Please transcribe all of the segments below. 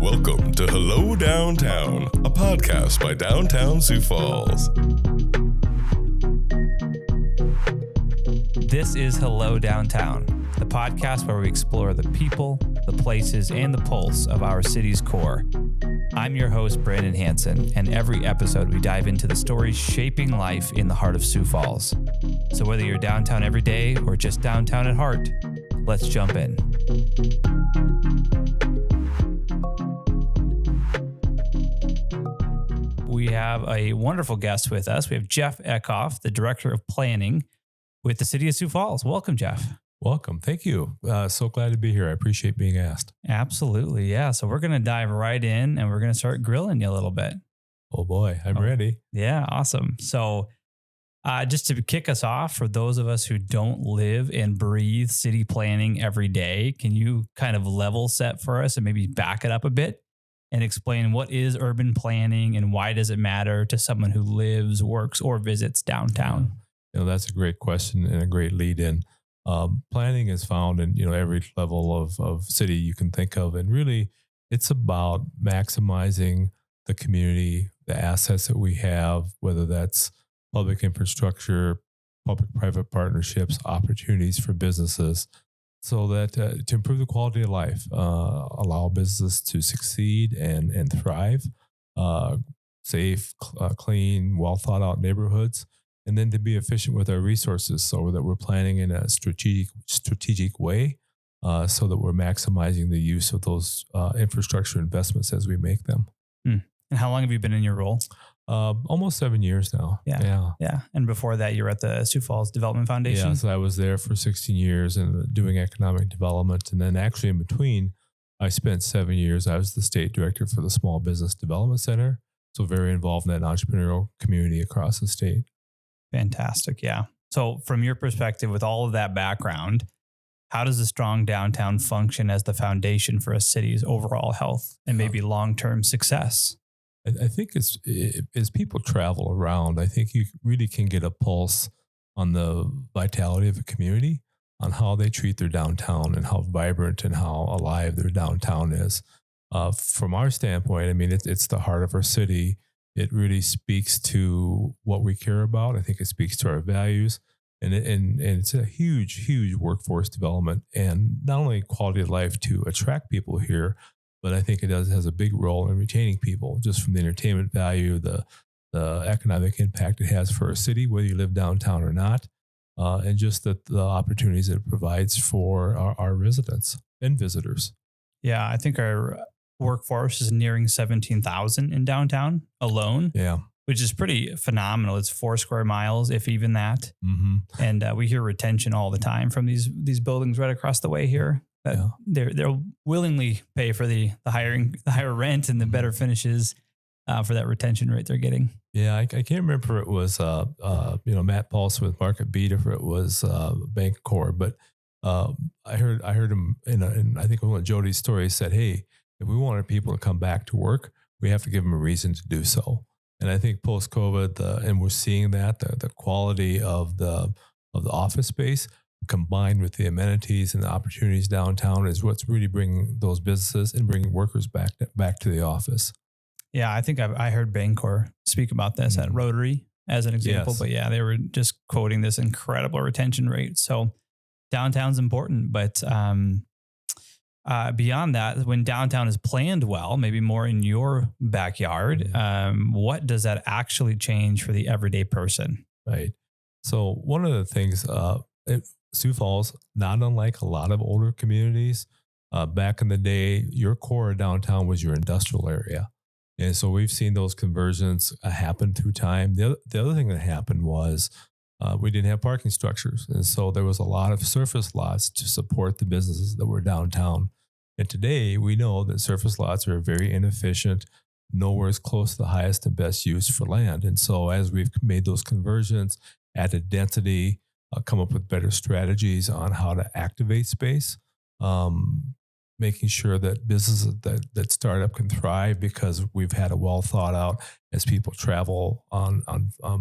Welcome to Hello Downtown, a podcast by Downtown Sioux Falls. This is Hello Downtown, the podcast where we explore the people, the places, and the pulse of our city's core. I'm your host, Brandon Hanson, and every episode we dive into the stories shaping life in the heart of Sioux Falls. So whether you're downtown every day or just downtown at heart, let's jump in. We have a wonderful guest with us. We have Jeff Eckhoff, the Director of Planning with the City of Sioux Falls. Welcome, Jeff. Welcome. Thank you. So glad to be here. I appreciate being asked. Absolutely. Yeah. So we're going to dive right in and we're going to start grilling you a little bit. Oh boy, I'm ready. Yeah. Awesome. So just to kick us off, for those of us who don't live and breathe city planning every day, can you kind of level set for us and maybe back it up a bit and explain what is urban planning and why does it matter to someone who lives, works, or visits downtown? That's a great question and a great lead in. Planning is found in, every level of city you can think of. And really it's about maximizing the community, the assets that we have, whether that's public infrastructure, public-private partnerships, opportunities for businesses, so that to improve the quality of life, allow businesses to succeed and thrive, safe, clean, well-thought-out neighborhoods, and then to be efficient with our resources so that we're planning in a strategic way, so that we're maximizing the use of those infrastructure investments as we make them. And how long have you been in your role? Almost 7 years now. Yeah. And before that, you were at the Sioux Falls Development Foundation. Yeah, so I was there for 16 years and doing economic development. And then actually in between, I spent 7 years. I was the state director for the Small Business Development Center. So very involved in that entrepreneurial community across the state. Fantastic. Yeah. So from your perspective, with all of that background, how does a strong downtown function as the foundation for a city's overall health and maybe long-term success? I think as people travel around, I think you really can get a pulse on the vitality of a community, on how they treat their downtown and how vibrant and how alive their downtown is. From our standpoint, I mean, it's the heart of our city. It really speaks to what we care about. I think it speaks to our values, and it's a huge workforce development, and not only quality of life to attract people here, but I think it has a big role in retaining people, just from the entertainment value, the economic impact it has for a city, whether you live downtown or not, and just the opportunities it provides for our residents and visitors. Yeah, I think our workforce is nearing 17,000 in downtown alone. Yeah. Which is pretty phenomenal. It's 4 square miles, if even that. Mm-hmm. And we hear retention all the time from these buildings right across the way here. That they'll willingly pay for the higher rent and the better finishes for that retention rate they're getting. Yeah, I can't remember if it was Matt Paulson with Market Beat, or if it was Bank Core, but I heard him in I think one of Jody's stories said, "Hey, if we want our people to come back to work, we have to give them a reason to do so." And I think post-COVID, and we're seeing that the quality of the office space, combined with the amenities and the opportunities downtown, is what's really bringing those businesses and bringing workers back to the office. Yeah, I think I heard Bancor speak about this at Rotary as an example. Yes. But yeah, they were just quoting this incredible retention rate. So downtown's important, but beyond that, when downtown is planned well, maybe more in your backyard, what does that actually change for the everyday person? Right. So one of the things, Sioux Falls, not unlike a lot of older communities, back in the day, your core downtown was your industrial area. And so we've seen those conversions happen through time. The other thing that happened was we didn't have parking structures. And so there was a lot of surface lots to support the businesses that were downtown. And today we know that surface lots are very inefficient, nowhere as close to the highest and best use for land. And so as we've made those conversions, added density, come up with better strategies on how to activate space, making sure that businesses that start up can thrive because we've had a well thought out as people travel on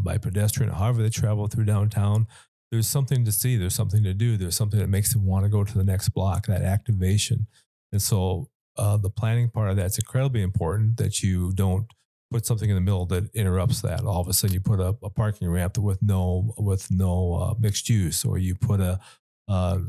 by pedestrian, however they travel through downtown. There's something to see, there's something to do, there's something that makes them want to go to the next block, that activation. And so the planning part of that's incredibly important, that you don't put something in the middle that interrupts that. All of a sudden you put a parking ramp with no mixed use, or you put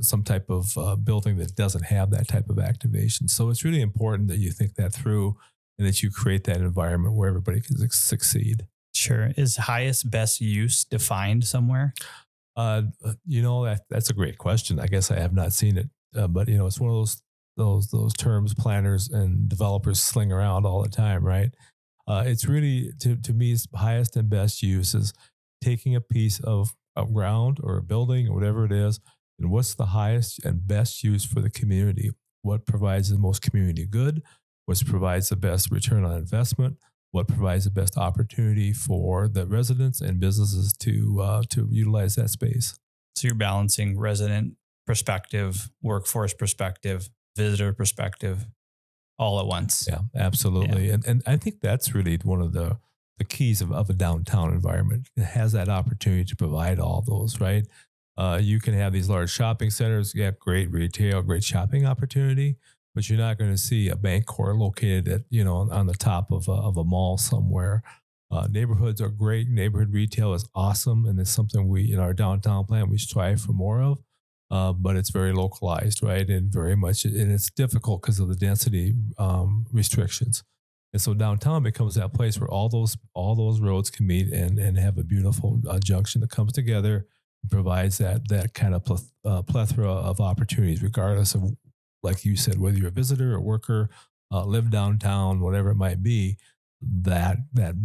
some type of building that doesn't have that type of activation. So it's really important that you think that through and that you create that environment where everybody can succeed. Sure. Is highest best use defined somewhere? That's a great question. I guess I have not seen it, but it's one of those terms planners and developers sling around all the time, right? It's really, to me, it's highest and best use is taking a piece of ground or a building or whatever it is, and what's the highest and best use for the community? What provides the most community good? What provides the best return on investment? What provides the best opportunity for the residents and businesses to utilize that space? So you're balancing resident perspective, workforce perspective, visitor perspective, all at once. Yeah, absolutely. Yeah. And I think that's really one of the keys of a downtown environment. It has that opportunity to provide all those, right? You can have these large shopping centers, great retail, great shopping opportunity, but you're not going to see a bank core located at, on the top of a mall somewhere. Neighborhoods are great. Neighborhood retail is awesome. And it's something we, in our downtown plan, we strive for more of. But it's very localized, right? And very much, and it's difficult because of the density restrictions. And so downtown becomes that place where all those roads can meet and have a beautiful junction that comes together and provides that kind of plethora of opportunities, regardless of, like you said, whether you're a visitor or worker, live downtown, whatever it might be. That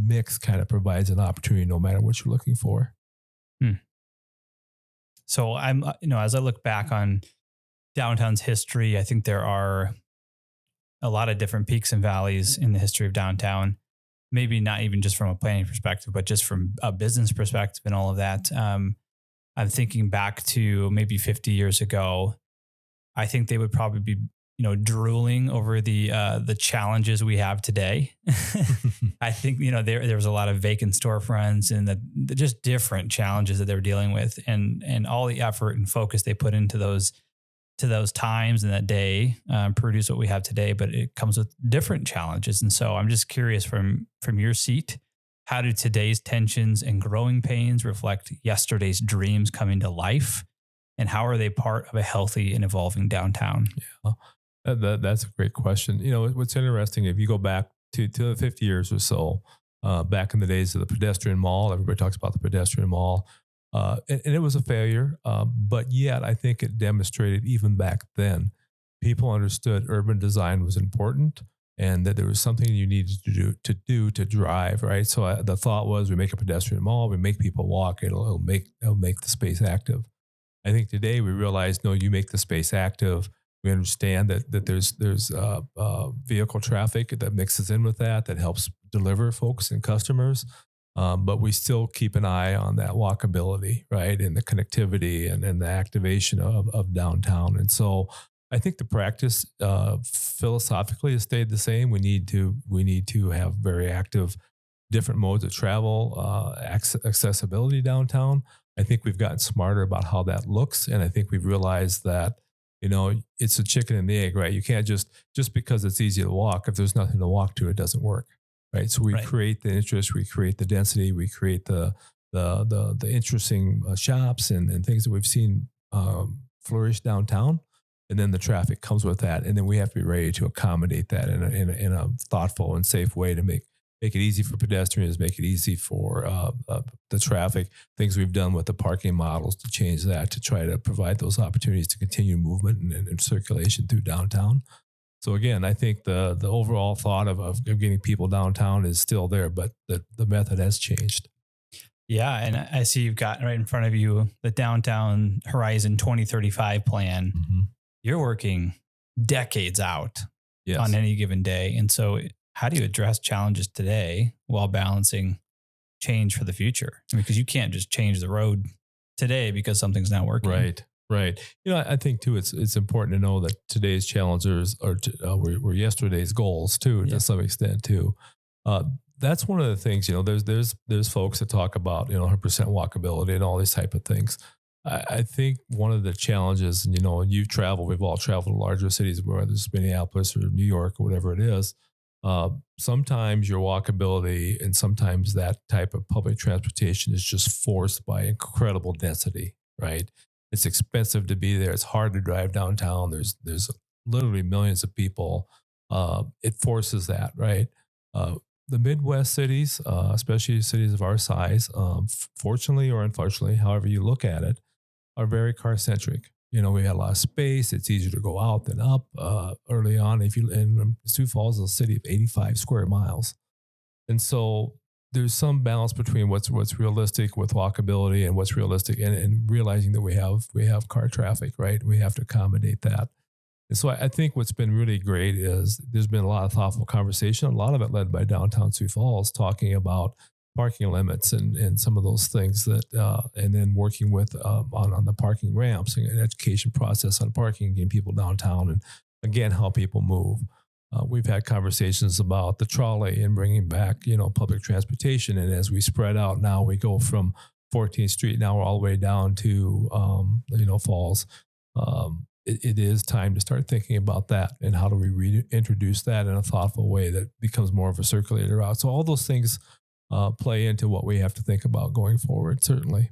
mix kind of provides an opportunity no matter what you're looking for. So I'm, as I look back on downtown's history, I think there are a lot of different peaks and valleys in the history of downtown. Maybe not even just from a planning perspective, but just from a business perspective and all of that. I'm thinking back to maybe 50 years ago. I think they would probably be, drooling over the challenges we have today. I think, there was a lot of vacant storefronts and the just different challenges that they were dealing with, and all the effort and focus they put into those times and that day produce what we have today. But it comes with different challenges. And so I'm just curious from your seat, how do today's tensions and growing pains reflect yesterday's dreams coming to life? And how are they part of a healthy and evolving downtown? Yeah. That's a great question. What's interesting, if you go back to 50 years or so, back in the days of the pedestrian mall, everybody talks about the pedestrian mall, and it was a failure. But yet I think it demonstrated even back then, people understood urban design was important and that there was something you needed to drive, right? So the thought was, we make a pedestrian mall, we make people walk, it'll make the space active. I think today we realize, no, you make the space active. We understand that there's vehicle traffic that mixes in with that helps deliver folks and customers, but we still keep an eye on that walkability, right, and the connectivity and the activation of downtown. And so I think the practice philosophically has stayed the same. We need to have very active different modes of travel, accessibility downtown. I think we've gotten smarter about how that looks, and I think we've realized that it's a chicken and the egg, right? You can't just because it's easy to walk, if there's nothing to walk to, it doesn't work, right? So we create the interest, we create the density, we create the interesting shops and things that we've seen flourish downtown, and then the traffic comes with that, and then we have to be ready to accommodate that in a thoughtful and safe way to make it easy for pedestrians, make it easy for the traffic. Things we've done with the parking models to change that, to try to provide those opportunities to continue movement and circulation through downtown. So again, I think the overall thought of getting people downtown is still there, but the method has changed. Yeah, and I see you've got right in front of you the Downtown Horizon 2035 plan. Mm-hmm. You're working decades out on any given day. And so how do you address challenges today while balancing change for the future? Because you can't just change the road today because something's not working. Right. I think too, it's important to know that today's challenges were yesterday's goals too, to some extent too. That's one of the things, there's folks that talk about, 100% walkability and all these type of things. I think one of the challenges, and you've traveled, we've all traveled to larger cities, whether it's Minneapolis or New York or whatever it is. Sometimes your walkability and sometimes that type of public transportation is just forced by incredible density, right? It's expensive to be there. It's hard to drive downtown. There's literally millions of people. It forces that, right? The Midwest cities, especially cities of our size, fortunately or unfortunately, however you look at it, are very car centric. We had a lot of space. It's easier to go out than up early on. And Sioux Falls is a city of 85 square miles, and so there's some balance between what's realistic with walkability and what's realistic, and realizing that we have car traffic, right? We have to accommodate that. And so I think what's been really great is there's been a lot of thoughtful conversation, a lot of it led by downtown Sioux Falls, talking about parking limits and some of those things that, and then working with on the parking ramps and an education process on parking, getting people downtown, and again, how people move. We've had conversations about the trolley and bringing back, public transportation. And as we spread out, now we go from 14th Street, now we're all the way down to, Falls. It is time to start thinking about that and how do we reintroduce that in a thoughtful way that becomes more of a circulator route. So all those things play into what we have to think about going forward, certainly.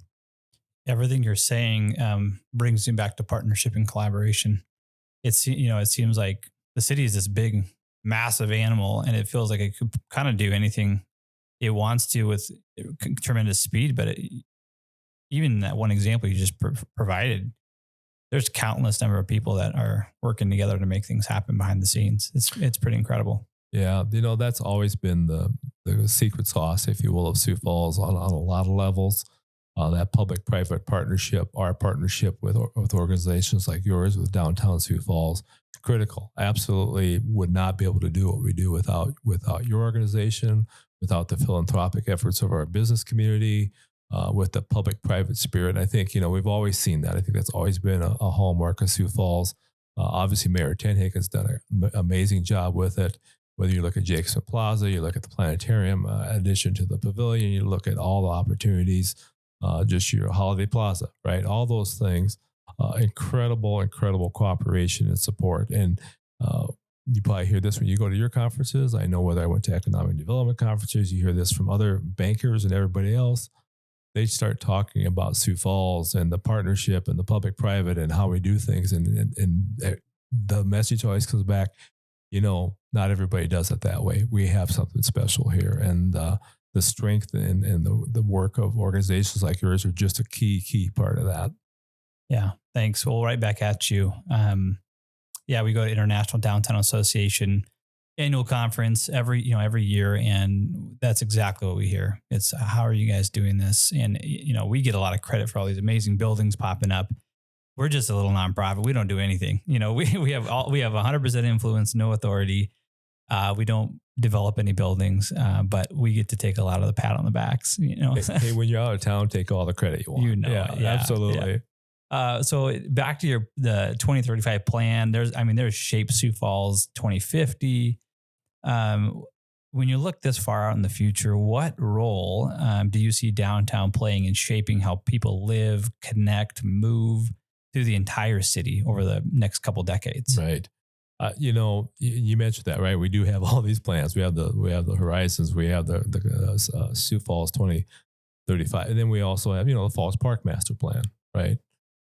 Everything you're saying brings me back to partnership and collaboration. It seems like the city is this big, massive animal, and it feels like it could kind of do anything it wants to with tremendous speed. But even that one example you just provided, there's countless number of people that are working together to make things happen behind the scenes. It's pretty incredible. Yeah, that's always been the secret sauce, if you will, of Sioux Falls on a lot of levels. That public-private partnership, our partnership with organizations like yours, with Downtown Sioux Falls, critical. Absolutely would not be able to do what we do without your organization, without the philanthropic efforts of our business community, with the public-private spirit. I think, we've always seen that. I think that's always been a hallmark of Sioux Falls. Obviously, Mayor Tenhick has done an amazing job with it. Whether you look at Jacobson Plaza, you look at the planetarium, addition to the pavilion, you look at all the opportunities, just your Holiday Plaza, right? All those things, incredible cooperation and support. And you probably hear this when you go to your conferences. I know whether I went to economic development conferences, you hear this from other bankers and everybody else. They start talking about Sioux Falls and the partnership and the public-private and how we do things. And the message always comes back, not everybody does it that way. We have something special here. And the strength and the work of organizations like yours are just a key part of that. Yeah, thanks. Well, right back at you. We go to International Downtown Association annual conference every year, and that's exactly what we hear. It's how are you guys doing this? And we get a lot of credit for all these amazing buildings popping up. We're just a little nonprofit. We don't do anything. We have 100% influence, no authority. We don't develop any buildings, but we get to take a lot of the pat on the backs. Hey, when you're out of town, take all the credit you want. Yeah, absolutely. Yeah. So back to the 2035 plan. There's Shape Sioux Falls 2050. When you look this far out in the future, what role do you see downtown playing in shaping how people live, connect, move through the entire city over the next couple decades? Right. You mentioned that, right? We do have all these plans. We have the horizons. We have the Sioux Falls 2035, and then we also have the Falls Park Master Plan, right?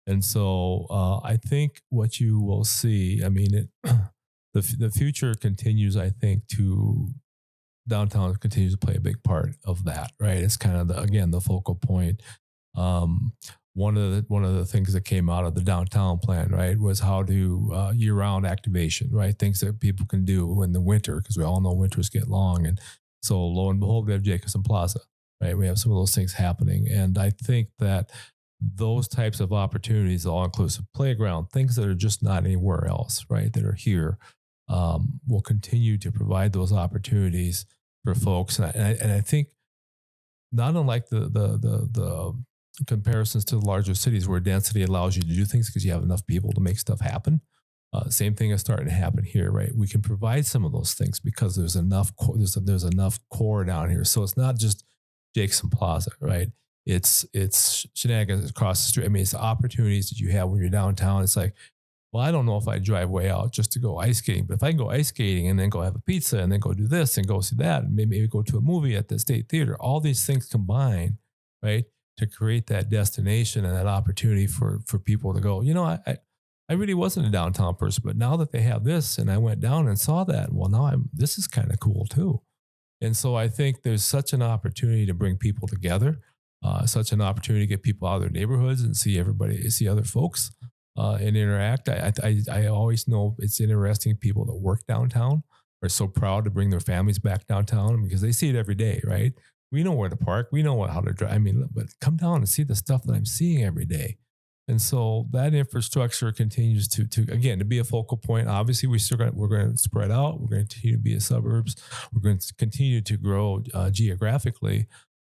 And so I think what you will see, the future continues. I think downtown continues to play a big part of that, right? It's kind of the focal point. One of the things that came out of the downtown plan, right, was how to year-round activation, right? Things that people can do in the winter, because we all know winters get long. And so lo and behold, we have Jacobson Plaza, right? We have some of those things happening. And I think that those types of opportunities, all-inclusive playground, things that are just not anywhere else, right, that are here, will continue to provide those opportunities for folks. And I think not unlike the comparisons to the larger cities where density allows you to do things because you have enough people to make stuff happen. Same thing is starting to happen here, right? We can provide some of those things because there's enough core down here. So it's not just Jacobson Plaza, right? it's shenanigans across the street. I mean, it's the opportunities that you have when you're downtown. It's like, well, I don't know if I drive way out just to go ice skating, but if I can go ice skating and then go have a pizza and then go do this and go see that, and maybe go to a movie at the State Theater, all these things combine, right, to create that destination and that opportunity for people to go, I really wasn't a downtown person, but now that they have this and I went down and saw that, well, now this is kind of cool too. And so I think there's such an opportunity to bring people together, such an opportunity to get people out of their neighborhoods and see other folks and interact. I always know it's interesting. People that work downtown are so proud to bring their families back downtown because they see it every day, right? We know where to park. We know how to drive. I mean, but come down and see the stuff that I'm seeing every day. And so that infrastructure continues to be a focal point. Obviously, we're going to spread out. We're going to continue to be in suburbs. We're going to continue to grow geographically.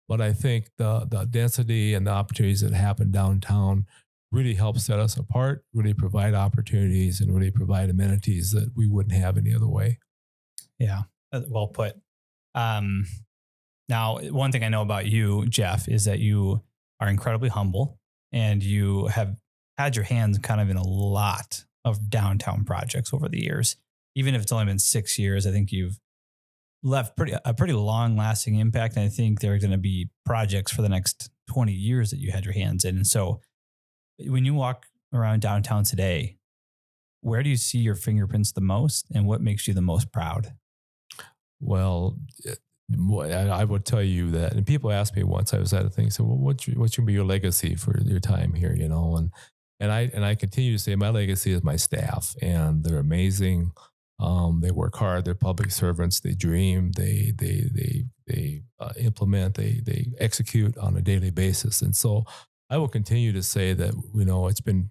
But I think the density and the opportunities that happen downtown really help set us apart, really provide opportunities, and really provide amenities that we wouldn't have any other way. Yeah, well put. Now, one thing I know about you, Jeff, is that you are incredibly humble. And you have had your hands kind of in a lot of downtown projects over the years. Even if it's only been 6 years, I think you've left a pretty long lasting impact. And I think there are going to be projects for the next 20 years that you had your hands in. And so when you walk around downtown today, where do you see your fingerprints the most and what makes you the most proud? Well, I would tell you that, and people asked me once, I was at a thing, so well, what should be your legacy for your time here, and I continue to say my legacy is my staff, and they're amazing. They work hard. They're public servants. They dream. They implement. They execute on a daily basis, and so I will continue to say that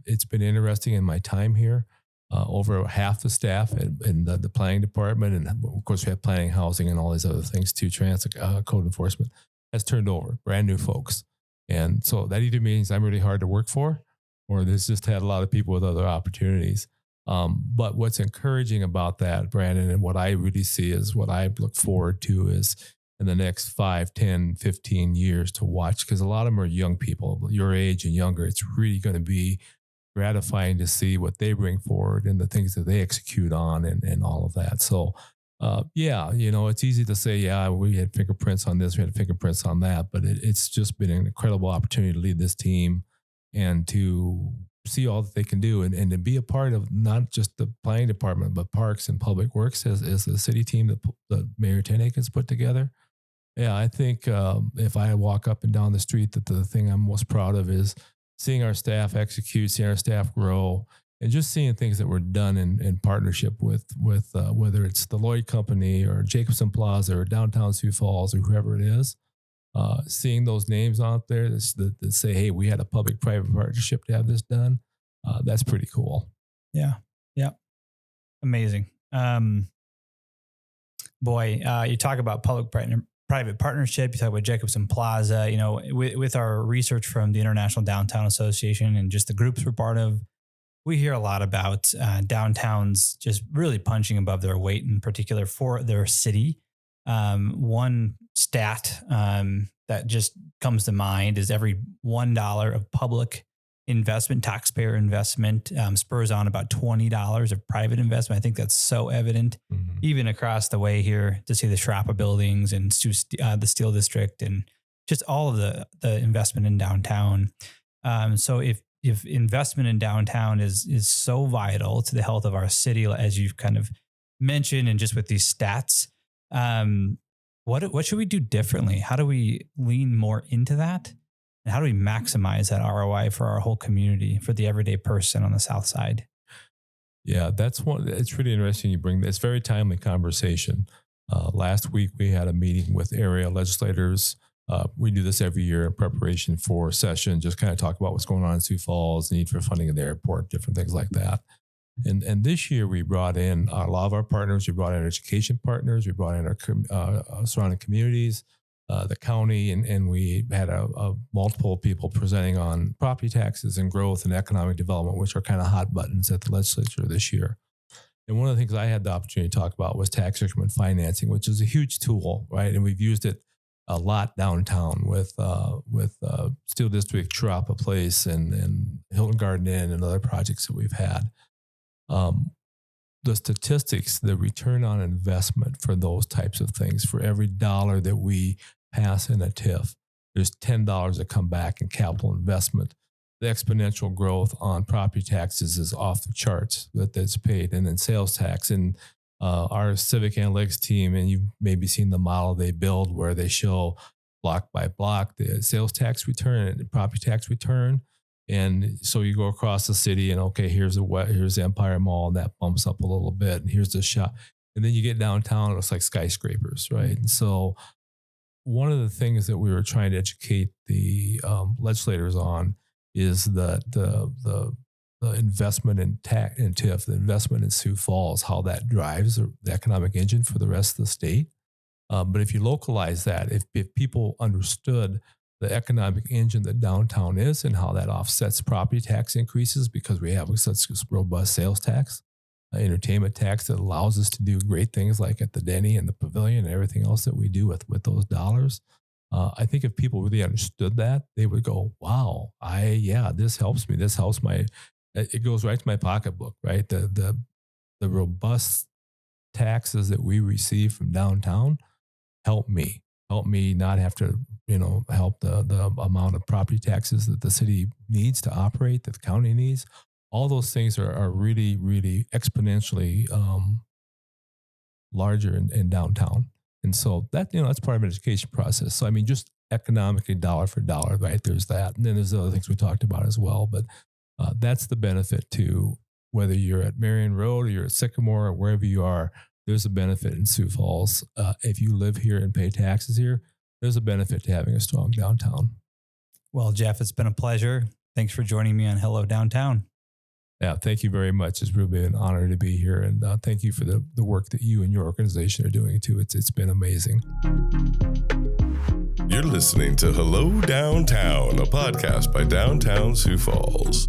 it's been interesting in my time here. Over half the staff in the planning department, and of course we have planning, housing, and all these other things too. Transit code enforcement has turned over, brand new folks, and so that either means I'm really hard to work for, or there's just had a lot of people with other opportunities. But what's encouraging about that, Brandon, and what I really see is what I look forward to is in the next 5, 10, 15 years to watch, because a lot of them are young people, your age and younger. It's really going to be gratifying to see what they bring forward and the things that they execute on and all of that. So, it's easy to say, we had fingerprints on this, we had fingerprints on that, but it's just been an incredible opportunity to lead this team and to see all that they can do and to be a part of not just the planning department, but parks and public works as the city team that Mayor Tenek has put together. Yeah, I think if I walk up and down the street, that the thing I'm most proud of is seeing our staff execute, seeing our staff grow, and just seeing things that were done in partnership with whether it's the Lloyd Company or Jacobson Plaza or downtown Sioux Falls or whoever it is, seeing those names out there that say, hey, we had a public-private partnership to have this done, that's pretty cool. Yeah. Amazing. You talk about public-private partnership. You talk about Jacobson Plaza. With our research from the International Downtown Association and just the groups we're part of, we hear a lot about downtowns just really punching above their weight, in particular for their city. One stat that just comes to mind is every $1 of public investment, taxpayer investment, spurs on about $20 of private investment. I think that's so evident, even across the way here, to see the Schrappa buildings and the Steel District and just all of the investment in downtown. So if investment in downtown is so vital to the health of our city, as you've kind of mentioned, and just with these stats, what should we do differently? How do we lean more into that? And how do we maximize that ROI for our whole community, for the everyday person on the South Side? Yeah, it's really interesting you bring this. Very timely conversation. Last week, we had a meeting with area legislators. We do this every year in preparation for a session, just kind of talk about what's going on in Sioux Falls, need for funding of the airport, different things like that. And this year we brought in a lot of our partners. We brought in education partners. We brought in our surrounding communities, the county, and we had a multiple people presenting on property taxes and growth and economic development, which are kind of hot buttons at the legislature this year. And one of the things I had the opportunity to talk about was tax increment financing, which is a huge tool, right? And we've used it a lot downtown with Steel District, Chirapa Place, and Hilton Garden Inn, and other projects that we've had. The statistics, the return on investment for those types of things, for every dollar that we pass in a TIF, there's $10 that come back in capital investment. The exponential growth on property taxes is off the charts that's paid, and then sales tax. And our civic analytics team, and you've maybe seen the model they build where they show block by block the sales tax return and the property tax return. And so you go across the city and, okay, here's the Empire Mall, and that bumps up a little bit. And here's the shop. And then you get downtown, it looks like skyscrapers, right? And so one of the things that we were trying to educate the legislators on is that the investment in TIF, the investment in Sioux Falls, how that drives the economic engine for the rest of the state. But if you localize that, if people understood the economic engine that downtown is and how that offsets property tax increases, because we have such a robust sales tax, entertainment tax that allows us to do great things like at the Denny and the Pavilion and everything else that we do with those dollars. I think if people really understood that, they would go, wow, this helps me. This helps it goes right to my pocketbook, right? The robust taxes that we receive from downtown help me not have to, help the amount of property taxes that the city needs to operate, that the county needs. All those things are really, really exponentially larger in downtown. And so that's part of an education process. So, I mean, just economically dollar for dollar, right? There's that. And then there's other things we talked about as well. But that's the benefit to whether you're at Marion Road or you're at Sycamore or wherever you are, there's a benefit in Sioux Falls. If you live here and pay taxes here, there's a benefit to having a strong downtown. Well, Jeff, it's been a pleasure. Thanks for joining me on Hello Downtown. Yeah, thank you very much. It's really been an honor to be here. And thank you for the work that you and your organization are doing too. It's been amazing. You're listening to Hello Downtown, a podcast by Downtown Sioux Falls.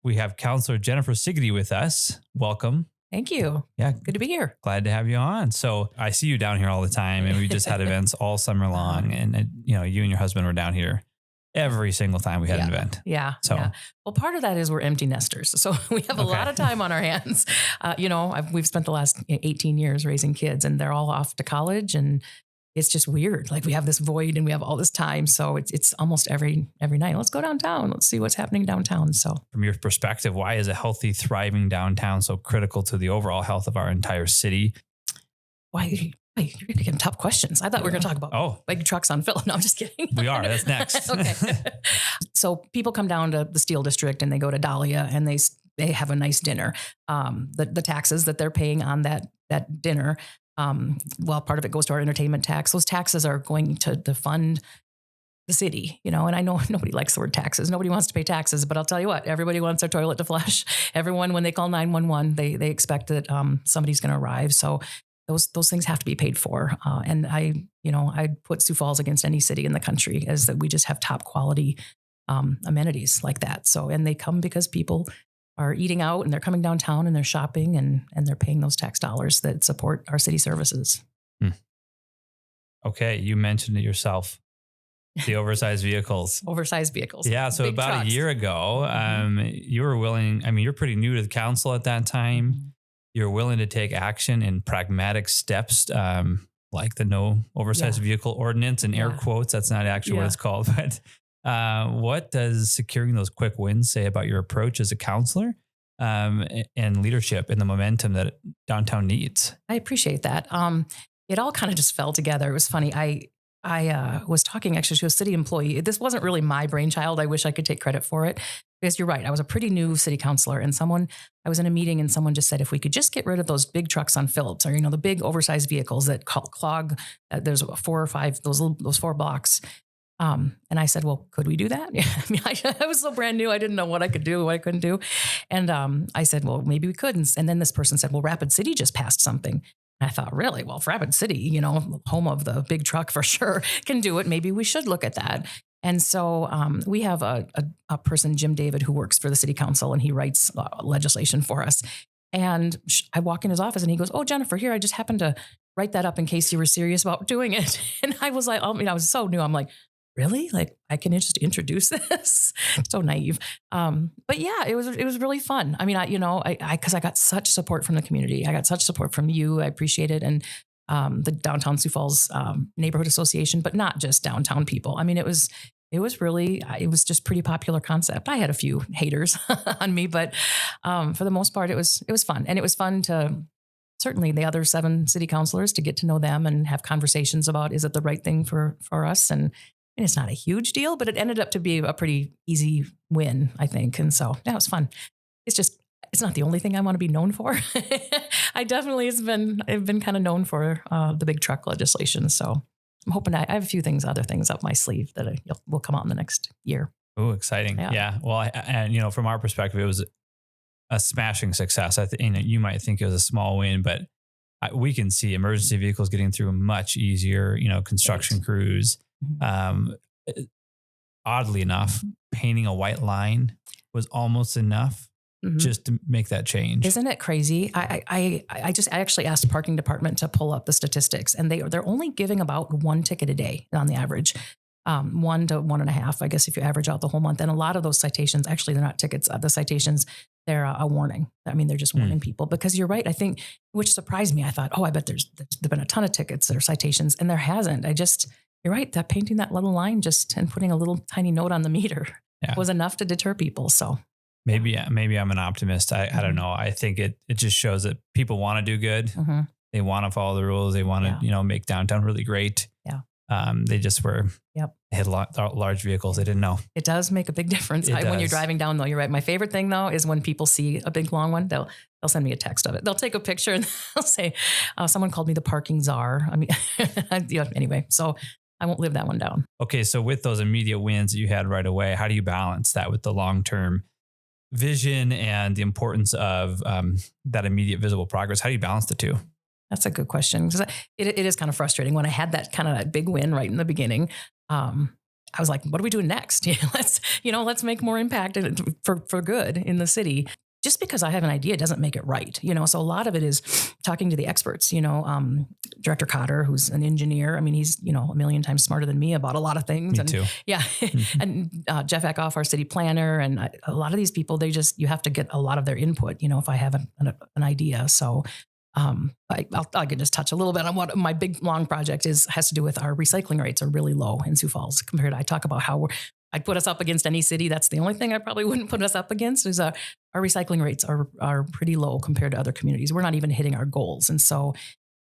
We have Councilor Jennifer Siggety with us. Welcome. Thank you. Yeah. Good to be here. Glad to have you on. So I see you down here all the time, and we just had events all summer long. And you and your husband were down here every single time we had an event. Yeah. So, well, part of that is we're empty nesters. So we have a lot of time on our hands. We've spent the last 18 years raising kids, and they're all off to college, and it's just weird. Like we have this void and we have all this time. So it's almost every night. Let's go downtown. Let's see what's happening downtown. So from your perspective, why is a healthy, thriving downtown so critical to the overall health of our entire city? Why? You're getting tough questions. I thought we were going to talk about big trucks on fill. No, I'm just kidding. We are. That's next. Okay. So people come down to the Steel District and they go to Dahlia and they have a nice dinner. The taxes that they're paying on that dinner, part of it goes to our entertainment tax. Those taxes are going to fund the city, and I know nobody likes the word taxes. Nobody wants to pay taxes, but I'll tell you what, everybody wants their toilet to flush. Everyone, when they call 911, they expect that somebody's going to arrive. So those things have to be paid for. And I'd put Sioux Falls against any city in the country as that we just have top quality amenities like that. So, and they come because people are eating out and they're coming downtown and they're shopping and they're paying those tax dollars that support our city services. Okay. You mentioned it yourself, the oversized vehicles. Oversized vehicles. Yeah. So big about trucks. A year ago, you were willing, you're pretty new to the council at that time. Mm-hmm. You're willing to take action in pragmatic steps, like the no oversized vehicle ordinance and air quotes. That's not actually what it's called, but what does securing those quick wins say about your approach as a counselor and leadership and the momentum that downtown needs? I appreciate that. It all kind of just fell together. It was funny. I was talking actually to a city employee. This wasn't really my brainchild. I wish I could take credit for it because you're right. I was a pretty new city councilor and I was in a meeting and someone just said, if we could just get rid of ththose big trucks on Phillips or, the big oversized vehicles that clog, there's 4 or 5, those 4 blocks. And I said, well, could we do that? I was so brand new. I didn't know what I could do, what I couldn't do. And I said, well, maybe we could. And then this person said, well, Rapid City just passed something. And I thought, really? Well, if Rapid City, home of the big truck for sure, can do it, maybe we should look at that. And so we have a person, Jim David, who works for the city council, and he writes legislation for us. And I walk in his office and he goes, oh, Jennifer, here, I just happened to write that up in case you were serious about doing it. And I was like, I was so new. I'm like, really? Like I can just introduce this? So naive. But yeah, it was really fun. I mean, cause I got such support from the community. I got such support from you. I appreciate it. And the Downtown Sioux Falls Neighborhood Association, but not just downtown people. I mean, it was just pretty popular concept. I had a few haters on me, but for the most part, it was fun. And it was fun to certainly the other 7 city councilors to get to know them and have conversations about, is it the right thing for us? And it's not a huge deal, but it ended up to be a pretty easy win, I think. And so yeah, it was fun. It's not the only thing I want to be known for. I definitely I've been kind of known for the big truck legislation. So I'm hoping I have a few other things up my sleeve that will come out in the next year. Oh, exciting. Yeah. Well, and from our perspective, it was a smashing success. I think you might think it was a small win, but we can see emergency vehicles getting through much easier, construction crews. Oddly enough, painting a white line was almost enough just to make that change. Isn't it crazy? I actually asked the parking department to pull up the statistics, and they're only giving about 1 ticket a day on the average. 1 to 1.5, I guess, if you average out the whole month. And a lot of those citations, actually, they're not tickets. The citations, they're a warning. I mean, they're just warning people, because you're right. I think, which surprised me. I thought, I bet there's been a ton of tickets that are citations, and there hasn't. You're right. That painting that little line and putting a little tiny note on the meter was enough to deter people. So maybe I'm an optimist. I don't know. I think it just shows that people want to do good. They want to follow the rules. They want to, make downtown really great. Yeah. They just hit large vehicles. They didn't know. It does make a big difference when you're driving down, though. You're right. My favorite thing, though, is when people see a big long one, they'll send me a text of it. They'll take a picture and they'll say, someone called me the parking czar. I mean, anyway, so I won't live that one down. Okay. So with those immediate wins that you had right away, how do you balance that with the long-term vision and the importance of that immediate visible progress? How do you balance the two? That's a good question, because it is kind of frustrating. When I had that big win right in the beginning, I was like, what are we doing next? Let's make more impact for good in the city. Just because I have an idea doesn't make it right. So a lot of it is talking to the experts, Director Cotter, who's an engineer. I mean, he's, a million times smarter than me about a lot of things. Me too. Yeah. And Jeff Eckhoff, our city planner, and a lot of these people, you have to get a lot of their input, if I have an idea. So I can just touch a little bit on what my big long project has to do with. Our recycling rates are really low in Sioux Falls compared to, I talk about how I'd put us up against any city. That's the only thing I probably wouldn't put us up against, is our recycling rates are pretty low compared to other communities. We're not even hitting our goals. And so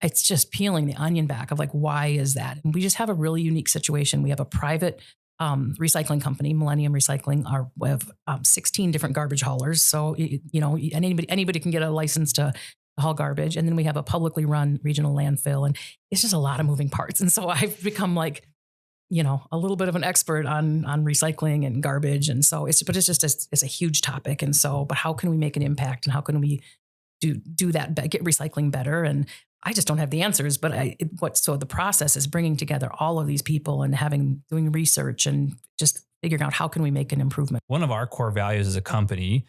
it's just peeling the onion back of why is that? And we just have a really unique situation. We have a private recycling company, Millennium Recycling. We have 16 different garbage haulers. So, anybody can get a license to haul garbage. And then we have a publicly run regional landfill, and it's just a lot of moving parts. And so I've become a little bit of an expert on recycling and garbage. And so it's a huge topic. And so, but how can we make an impact, and how can we do that, get recycling better? And I just don't have the answers, but so the process is bringing together all of these people and doing research and just figuring out how can we make an improvement. One of our core values as a company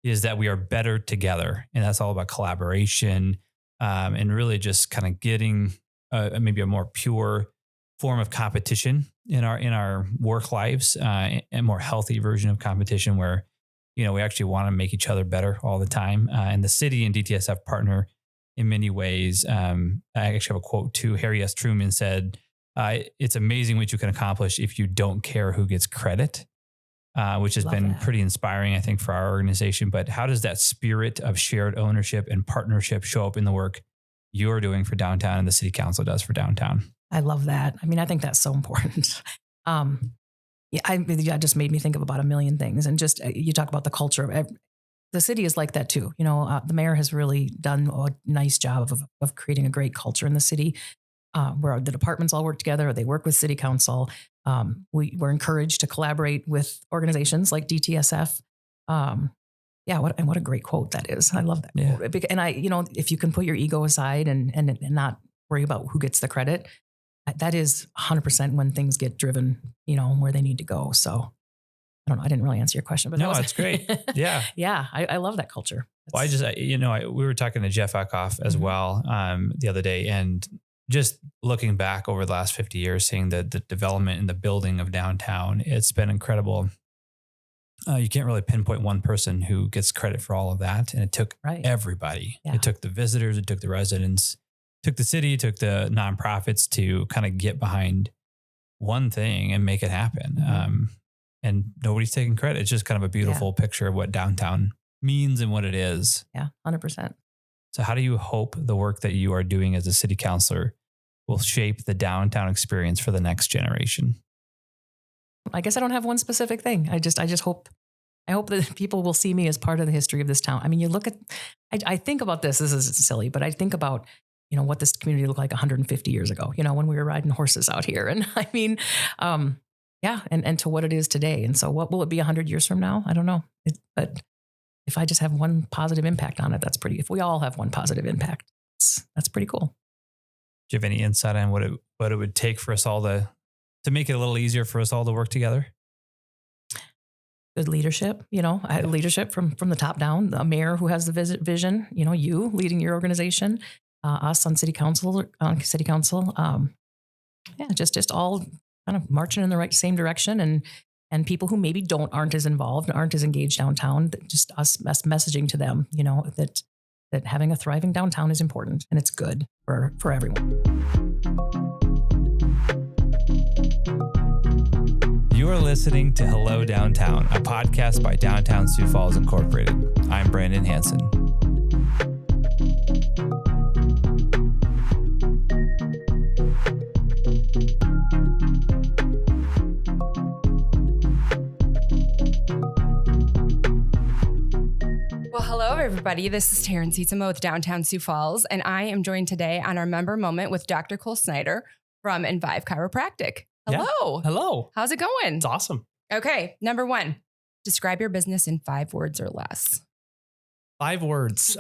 is that we are better together. And that's all about collaboration, and really just kind of getting maybe a more pure form of competition in our work lives, and more healthy version of competition where, we actually want to make each other better all the time. And the city and DTSF partner in many ways. I actually have a quote too. Harry S. Truman said, it's amazing what you can accomplish if you don't care who gets credit, which has been pretty inspiring, I think, for our organization. But how does that spirit of shared ownership and partnership show up in the work you're doing for downtown and the city council does for downtown? I love that. I mean, I think that's so important. It just made me think of about a million things. And just, you talk about the culture of the city is like that too. The mayor has really done a nice job of creating a great culture in the city, where the departments all work together. They work with city council. We're encouraged to collaborate with organizations like DTSF. What a great quote that is. I love that quote. And if you can put your ego aside and not worry about who gets the credit, that is 100% when things get driven, where they need to go. So I don't know. I didn't really answer your question, but no, that's great. Yeah. Yeah. I love that culture. Well, we were talking to Jeff Eckhoff as well the other day, and just looking back over the last 50 years, seeing the development and the building of downtown, it's been incredible. You can't really pinpoint one person who gets credit for all of that. And it took everybody. Yeah. It took the visitors, it took the residents, it took the city, it took the nonprofits to kind of get behind one thing and make it happen. And nobody's taking credit. It's just kind of a beautiful picture of what downtown means and what it is. Yeah, 100%. So how do you hope the work that you are doing as a city councilor will shape the downtown experience for the next generation? I guess I don't have one specific thing. I hope that people will see me as part of the history of this town. I mean, you look at, I think about this is silly, but I think about, what this community looked like 150 years ago, when we were riding horses out here. And I mean, and to what it is today. And so what will it be 100 years from now? I don't know. But if I just have one positive impact on it, that's pretty, if we all have one positive impact, that's pretty cool. Do you have any insight on what it would take for us all to make it a little easier for us all to work together? Good leadership, leadership from the top down, a mayor who has the vision, you leading your organization, us on city council, just all kind of marching in the same direction, and people who maybe aren't as involved, aren't as engaged downtown, just us messaging to them, that having a thriving downtown is important and it's good for everyone. You are listening to Hello Downtown, a podcast by Downtown Sioux Falls Incorporated. I'm Brandon Hanson. Well, hello, everybody. This is Taryn Cetimo with Downtown Sioux Falls, and I am joined today on our member moment with Dr. Cole Snyder from Envive Chiropractic. Hello. Yeah. Hello. How's it going? It's awesome. Okay. Number one, describe your business in 5 words or less. 5 words.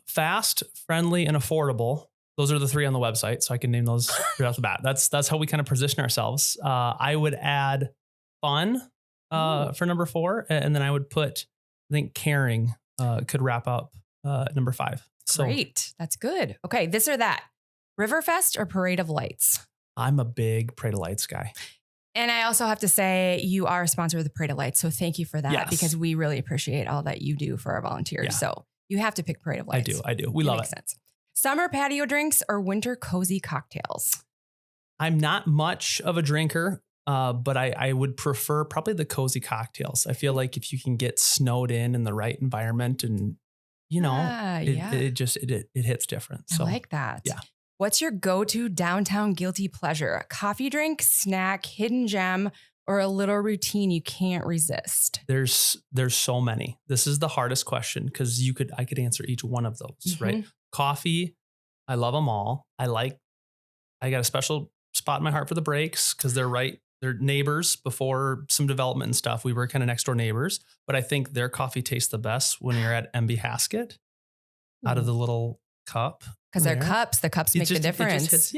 Fast, friendly, and affordable. Those are the 3 on the website. So I can name those right off the bat. That's how we kind of position ourselves. I would add fun for number 4. And then I would put, I think, caring could wrap up number 5. So, great. That's good. Okay. This or that. Riverfest or Parade of Lights? I'm a big Parade of Lights guy. And I also have to say you are a sponsor of the Parade of Lights. So thank you for that, because we really appreciate all that you do for our volunteers. Yeah. So you have to pick Parade of Lights. I do. We love it. Makes sense. Summer patio drinks or winter cozy cocktails? I'm not much of a drinker, but I would prefer probably the cozy cocktails. I feel like if you can get snowed in the right environment and, it hits different. So, I like that. Yeah. What's your go-to downtown guilty pleasure? A coffee drink, snack, hidden gem, or a little routine you can't resist? There's so many. This is the hardest question because I could answer each one of those, right? Coffee, I love them all. I got a special spot in my heart for the breaks because they're neighbors. Before some development and stuff, we were kind of next door neighbors, but I think their coffee tastes the best when you're at MB Haskett out of the little cup. Because the cups make the difference. It's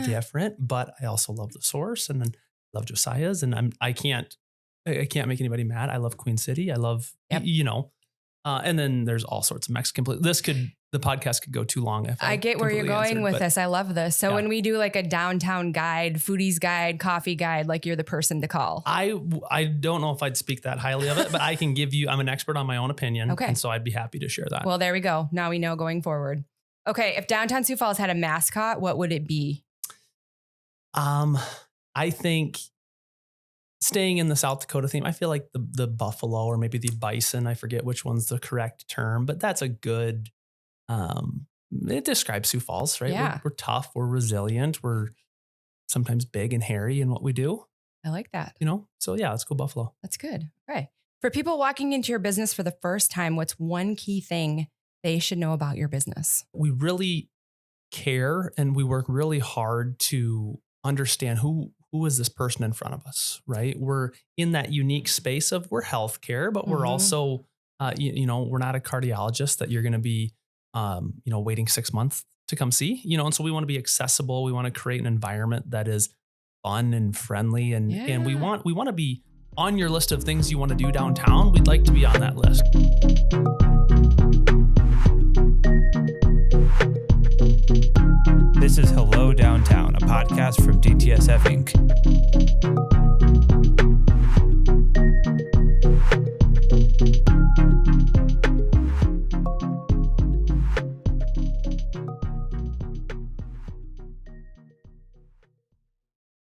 different, but I also love the source, and then love Josiah's, and I can't make anybody mad. I love Queen City. I love, and then there's all sorts of Mexican. The podcast could go too long. If I get where you're going with this. I love this. So when we do like a downtown guide, foodies guide, coffee guide, like you're the person to call. I don't know if I'd speak that highly of it, but I can give you, I'm an expert on my own opinion. Okay. And so I'd be happy to share that. Well, there we go. Now we know going forward. Okay. If Downtown Sioux Falls had a mascot, what would it be? I think staying in the South Dakota theme, I feel like the buffalo or maybe the bison, I forget which one's the correct term, but that's a good, it describes Sioux Falls, right? Yeah. We're tough, we're resilient, we're sometimes big and hairy in what we do. I like that. So yeah, let's go buffalo. That's good. Okay. For people walking into your business for the first time, what's one key thing they should know about your business? We really care and we work really hard to understand who is this person in front of us, right? We're in that unique space of we're healthcare, but we're also, we're not a cardiologist that you're going to be, waiting 6 months to come see, and so we want to be accessible. We want to create an environment that is fun and friendly, and we want to be on your list of things you want to do downtown. We'd like to be on that list. This is Hello Downtown, a podcast from DTSF Inc.